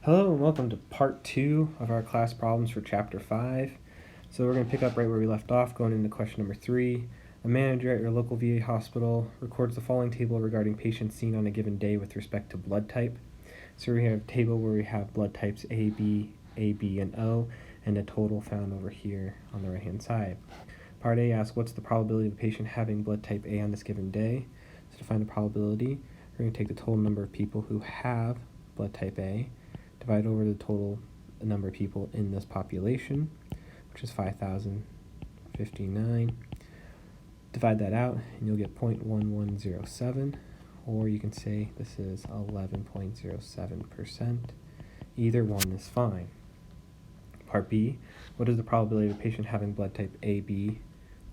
Hello and welcome to part 2 of our class problems for chapter 5. So we're going to pick up right where we left off, going into question number 3. A manager at your local VA hospital records the following table regarding patients seen on a given day with respect to blood type. So we have a table where we have blood types A, B, and O, and a total found over here on the right hand side. Part A asks what's the probability of a patient having blood type A on this given day. So to find the probability, we're going to take the total number of people who have blood type A, divide over the total number of people in this population, which is 5,059. Divide that out and you'll get 0.1107, or you can say this is 11.07%. Either one is fine. Part B, what is the probability of a patient having blood type A, B,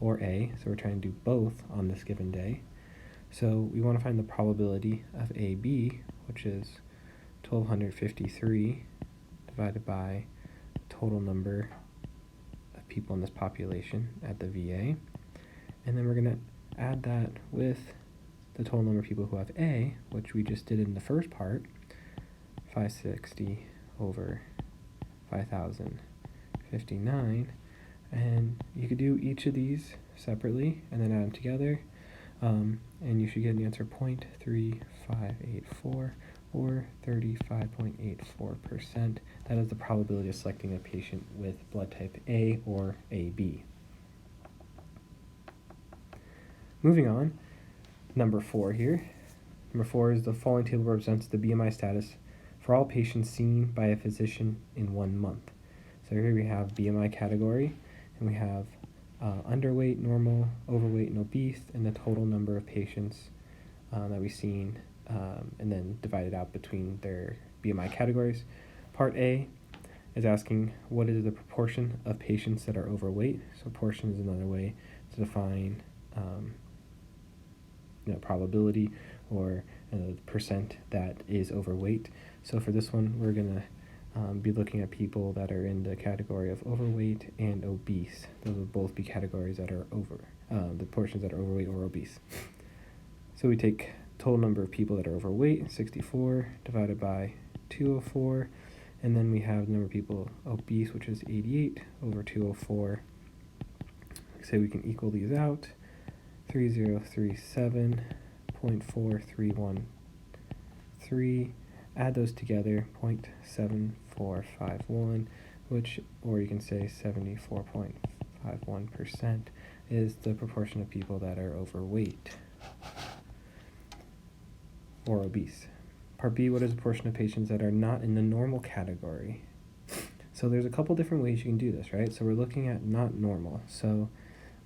or A? So we're trying to do both on this given day. So we want to find the probability of AB, which is 1,253 divided by total number of people in this population at the VA. And then we're going to add that with the total number of people who have A, which we just did in the first part, 560 over 5,059. And you could do each of these separately and then add them together. And you should get an answer 0.3584. or 35.84%. That is the probability of selecting a patient with blood type A or AB. Moving on, number 4 here. Number 4 is the following table represents the BMI status for all patients seen by a physician in 1 month. So here we have BMI category, and we have underweight, normal, overweight, and obese, and the total number of patients that we've seen, and then divided out between their BMI categories. Part A is asking what is the proportion of patients that are overweight. So proportion is another way to define probability or the percent that is overweight. So for this one, we're going to be looking at people that are in the category of overweight and obese. Those will both be categories that are the portions that are overweight or obese. So we take total number of people that are overweight, 64, divided by 204, and then we have the number of people obese, which is 88 over 204. So we can equal these out, 3037.4313, add those together, 0.7451, or you can say 74.51% is the proportion of people that are overweight or obese. Part B, what is the portion of patients that are not in the normal category? So there's a couple different ways you can do this, right? So we're looking at not normal. So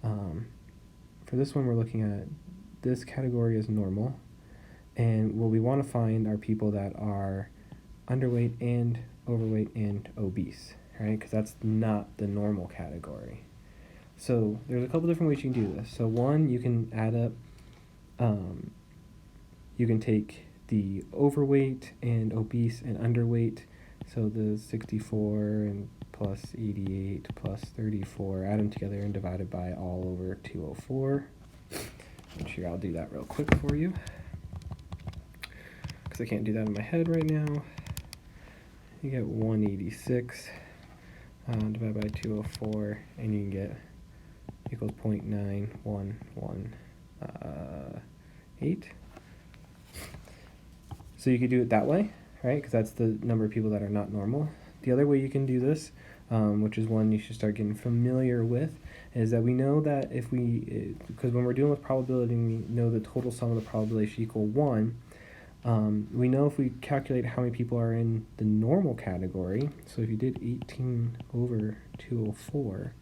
for this one, we're looking at this category as normal. And what we want to find are people that are underweight and overweight and obese, right? Because that's not the normal category. So there's a couple different ways you can do this. So one, you can add up, you can take the overweight and obese and underweight, so the 64 and plus 88 plus 34, add them together and divide it by all over 204. And here, I'll do that real quick for you, because I can't do that in my head right now. You get 186 divided by 204, and you can get equals 0.9118. So you could do it that way, right? Because that's the number of people that are not normal. The other way you can do this, which is one you should start getting familiar with, is that we know that because when we're dealing with probability, we know the total sum of the probability should equal 1. We know if we calculate how many people are in the normal category, so if you did 18 over 204,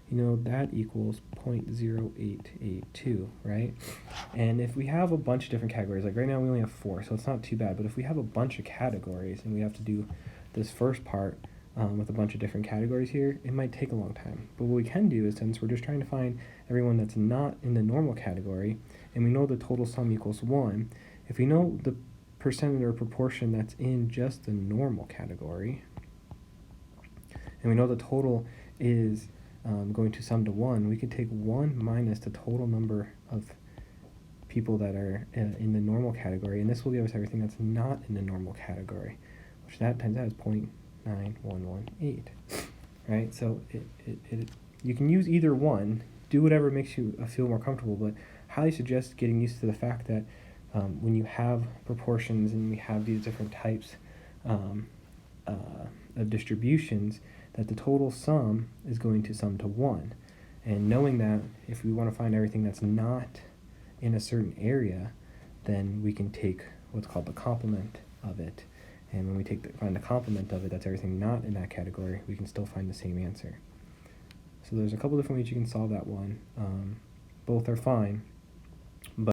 that equals 0.0882, right? And if we have a bunch of different categories, like right now we only have 4, so it's not too bad, but if we have a bunch of categories and we have to do this first part with a bunch of different categories here, it might take a long time. But what we can do is, since we're just trying to find everyone that's not in the normal category, and we know the total sum equals 1, if we know the percentage or proportion that's in just the normal category, and we know the total is going to sum to 1, we can take 1 minus the total number of people that are in the normal category, and this will give us everything that's not in the normal category, which that times that is 0.9118, right? So you can use either one, do whatever makes you feel more comfortable, but highly suggest getting used to the fact that when you have proportions and we have these different types of distributions, that the total sum is going to sum to 1. And knowing that, if we want to find everything that's not in a certain area, then we can take what's called the complement of it. And when we find the complement of it, that's everything not in that category, we can still find the same answer. So there's a couple different ways you can solve that one. Both are fine.